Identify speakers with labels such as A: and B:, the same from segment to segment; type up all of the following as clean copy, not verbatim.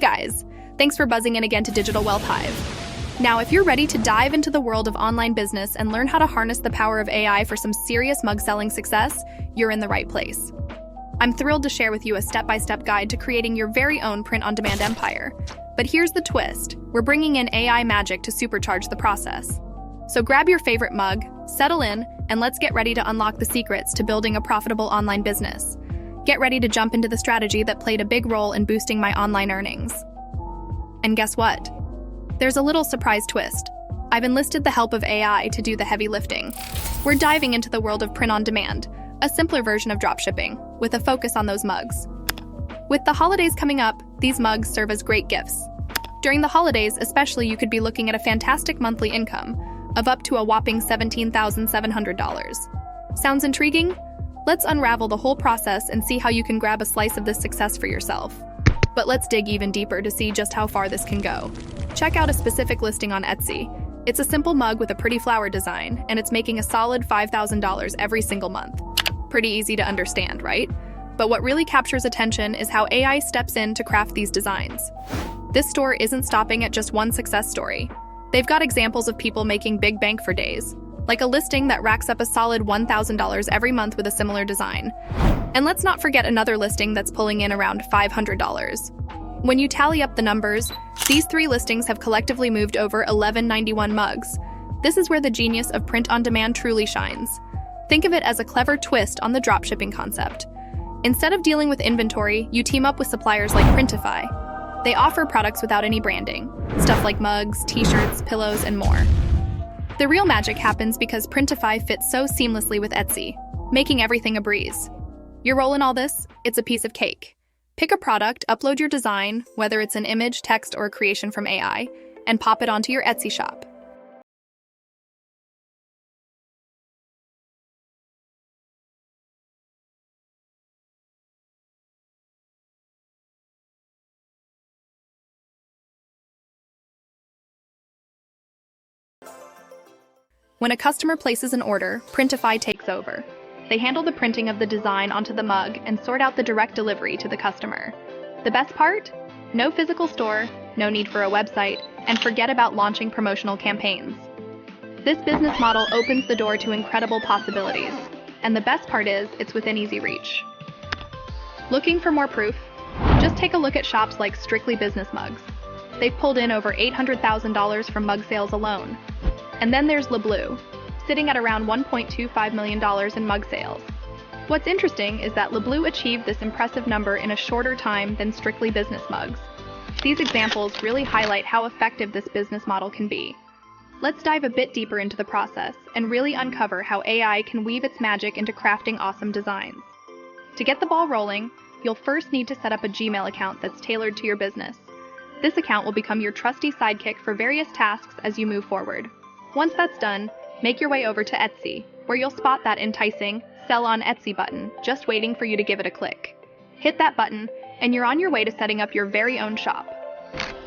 A: guys, thanks for buzzing in again to Digital Wealth Hive. Now, if you're ready to dive into the world of online business and learn how to harness the power of AI for some serious mug selling success, you're in the right place. I'm thrilled to share with you a step-by-step guide to creating your very own print-on-demand empire. But here's the twist. We're bringing in AI magic to supercharge the process. So grab your favorite mug, settle in, and let's get ready to unlock the secrets to building a profitable online business. Get ready to jump into the strategy that played a big role in boosting my online earnings. And guess what? There's a little surprise twist. I've enlisted the help of AI to do the heavy lifting. We're diving into the world of print-on-demand, a simpler version of dropshipping, with a focus on those mugs. With the holidays coming up, these mugs serve as great gifts. During the holidays, especially, you could be looking at a fantastic monthly income of up to a whopping $17,700. Sounds intriguing? Let's unravel the whole process and see how you can grab a slice of this success for yourself. But let's dig even deeper to see just how far this can go. Check out a specific listing on Etsy. It's a simple mug with a pretty flower design, and it's making a solid $5,000 every single month. Pretty easy to understand, right? But what really captures attention is how AI steps in to craft these designs. This store isn't stopping at just one success story. They've got examples of people making big bank for days, like a listing that racks up a solid $1,000 every month with a similar design. And let's not forget another listing that's pulling in around $500. When you tally up the numbers, these three listings have collectively moved over 1191 mugs. This is where the genius of print-on-demand truly shines. Think of it as a clever twist on the dropshipping concept. Instead of dealing with inventory, you team up with suppliers like Printify. They offer products without any branding, stuff like mugs, t-shirts, pillows, and more. The real magic happens because Printify fits so seamlessly with Etsy, making everything a breeze. Your role in all this? It's a piece of cake. Pick a product, upload your design, whether it's an image, text, or a creation from AI, and pop it onto your Etsy shop. When a customer places an order, Printify takes over. They handle the printing of the design onto the mug and sort out the direct delivery to the customer. The best part? No physical store, no need for a website, and forget about launching promotional campaigns. This business model opens the door to incredible possibilities. And the best part is, it's within easy reach. Looking for more proof? Just take a look at shops like Strictly Business Mugs. They've pulled in over $800,000 from mug sales alone. And then there's LeBlue, sitting at around $1.25 million in mug sales. What's interesting is that LeBlue achieved this impressive number in a shorter time than Strictly Business Mugs. These examples really highlight how effective this business model can be. Let's dive a bit deeper into the process and really uncover how AI can weave its magic into crafting awesome designs. To get the ball rolling, you'll first need to set up a Gmail account that's tailored to your business. This account will become your trusty sidekick for various tasks as you move forward. Once that's done, make your way over to Etsy, where you'll spot that enticing Sell on Etsy button, just waiting for you to give it a click. Hit that button, and you're on your way to setting up your very own shop.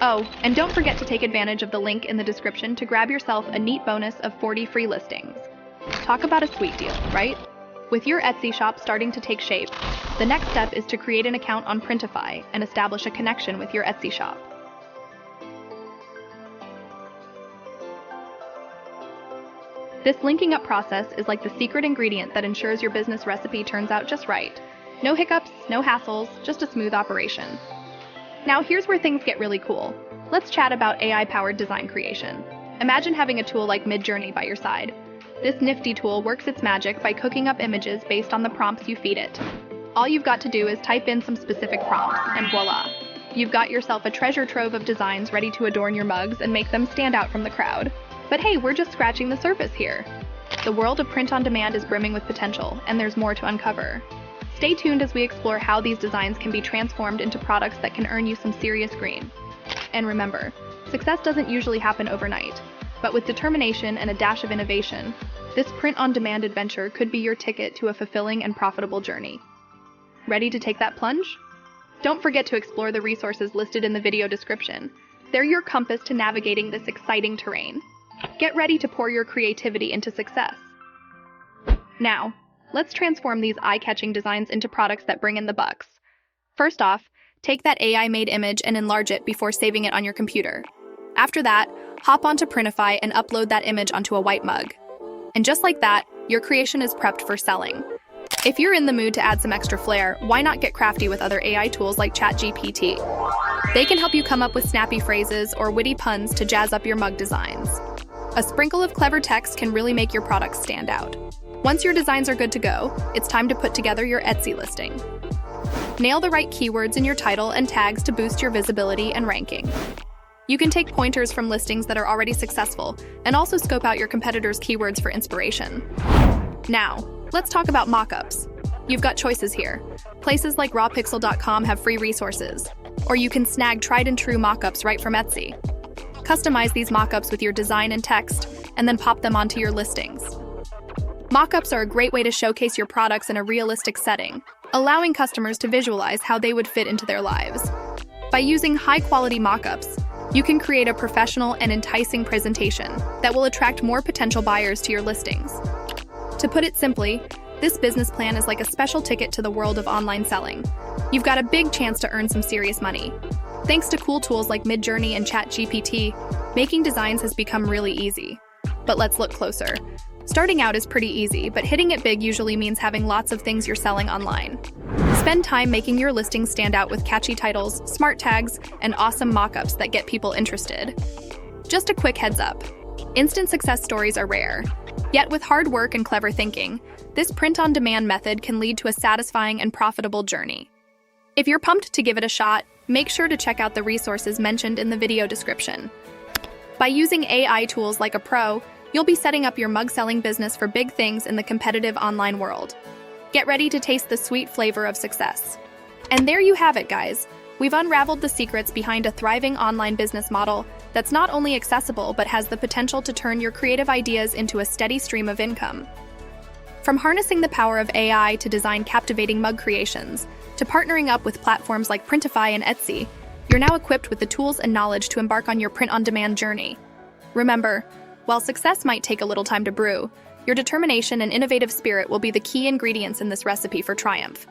A: Oh, and don't forget to take advantage of the link in the description to grab yourself a neat bonus of 40 free listings. Talk about a sweet deal, right? With your Etsy shop starting to take shape, the next step is to create an account on Printify and establish a connection with your Etsy shop. This linking up process is like the secret ingredient that ensures your business recipe turns out just right. No hiccups, no hassles, just a smooth operation. Now here's where things get really cool. Let's chat about AI-powered design creation. Imagine having a tool like Midjourney by your side. This nifty tool works its magic by cooking up images based on the prompts you feed it. All you've got to do is type in some specific prompts, and voila! You've got yourself a treasure trove of designs ready to adorn your mugs and make them stand out from the crowd. But hey, we're just scratching the surface here. The world of print-on-demand is brimming with potential, and there's more to uncover. Stay tuned as we explore how these designs can be transformed into products that can earn you some serious green. And remember, success doesn't usually happen overnight, but with determination and a dash of innovation, this print-on-demand adventure could be your ticket to a fulfilling and profitable journey. Ready to take that plunge? Don't forget to explore the resources listed in the video description. They're your compass to navigating this exciting terrain. Get ready to pour your creativity into success. Now, let's transform these eye-catching designs into products that bring in the bucks. First off, Take that AI-made image and enlarge it before saving it on your computer. After that, hop onto Printify and upload that image onto a white mug. And just like that, your creation is prepped for selling. If you're in the mood to add some extra flair, why not get crafty with other AI tools like ChatGPT? They can help you come up with snappy phrases or witty puns to jazz up your mug designs. A sprinkle of clever text can really make your products stand out. Once your designs are good to go, it's time to put together your Etsy listing. Nail the right keywords in your title and tags to boost your visibility and ranking. You can take pointers from listings that are already successful and also scope out your competitors' keywords for inspiration. Now, let's talk about mockups. You've got choices here. Places like rawpixel.com have free resources, or you can snag tried-and-true mockups right from Etsy. Customize these mockups with your design and text, and then pop them onto your listings. Mockups are a great way to showcase your products in a realistic setting, allowing customers to visualize how they would fit into their lives. By using high-quality mockups, you can create a professional and enticing presentation that will attract more potential buyers to your listings. To put it simply, this business plan is like a special ticket to the world of online selling. You've got a big chance to earn some serious money. Thanks to cool tools like Midjourney and ChatGPT, making designs has become really easy. But let's look closer. Starting out is pretty easy, but hitting it big usually means having lots of things you're selling online. Spend time making your listings stand out with catchy titles, smart tags, and awesome mockups that get people interested. Just a quick heads up. Instant success stories are rare. Yet with hard work and clever thinking, this print-on-demand method can lead to a satisfying and profitable journey. If you're pumped to give it a shot, make sure to check out the resources mentioned in the video description. By using AI tools like a pro, you'll be setting up your mug-selling business for big things in the competitive online world. Get ready to taste the sweet flavor of success. And there you have it, guys. We've unraveled the secrets behind a thriving online business model that's not only accessible but has the potential to turn your creative ideas into a steady stream of income. From harnessing the power of AI to design captivating mug creations, to partnering up with platforms like Printify and Etsy, you're now equipped with the tools and knowledge to embark on your print-on-demand journey. Remember, while success might take a little time to brew, your determination and innovative spirit will be the key ingredients in this recipe for triumph.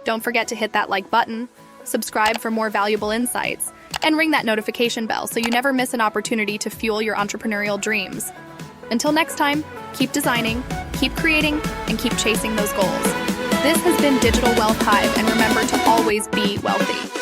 A: Don't forget to hit that like button, subscribe for more valuable insights, and ring that notification bell so you never miss an opportunity to fuel your entrepreneurial dreams. Until next time, keep designing, keep creating, and keep chasing those goals. This has been Digital Wealth Hive, and remember to always be wealthy.